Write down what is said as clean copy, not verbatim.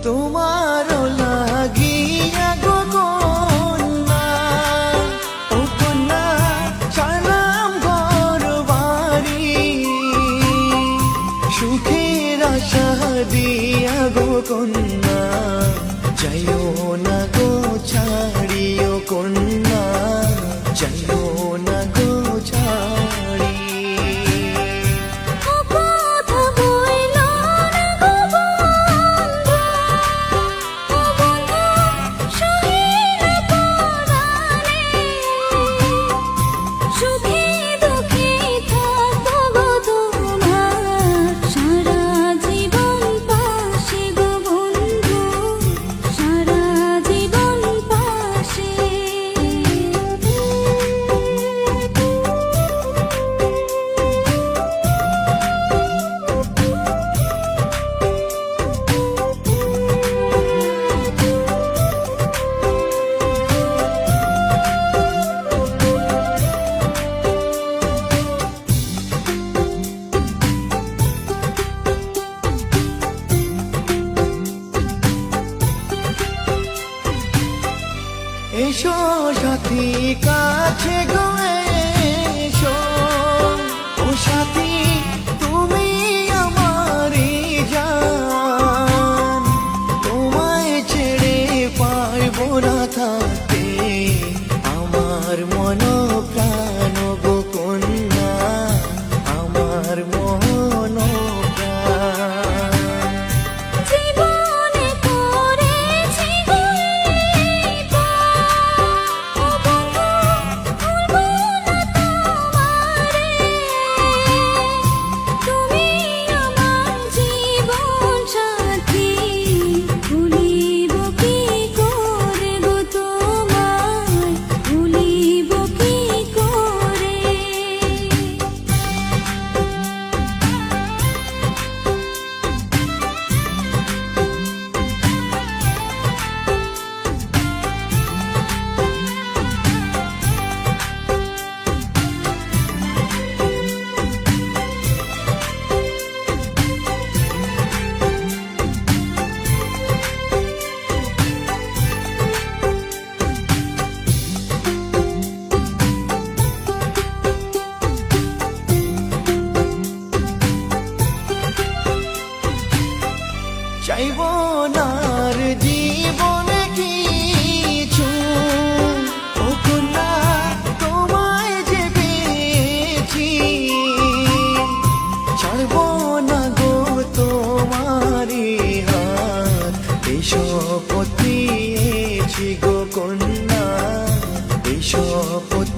তোমার লাগিয়া গো কন্যা, ও কন্যা সালাম ঘর বাড়ি, সুখের আশা দিয়া গো কন্যা, যাইও না গো ছাড়িও কন্যা, যাইও না গো ছাড়ি। এসো সাথী কাছে গো এসো, ও সাথী তুমি আমারই জান, তোমায় ছেড়ে পারবো না থাকতে, আমার মন প্রাণ গো কন্যা, আমার মন প্রাণ। চাইব নার জীবনে কিছু, ও কন্যা তোমায় যে পেয়েছি, ছাড়ব না গো তোমারি হাত, এই শপথ নিয়েছি গো কন্যা, এই শপথ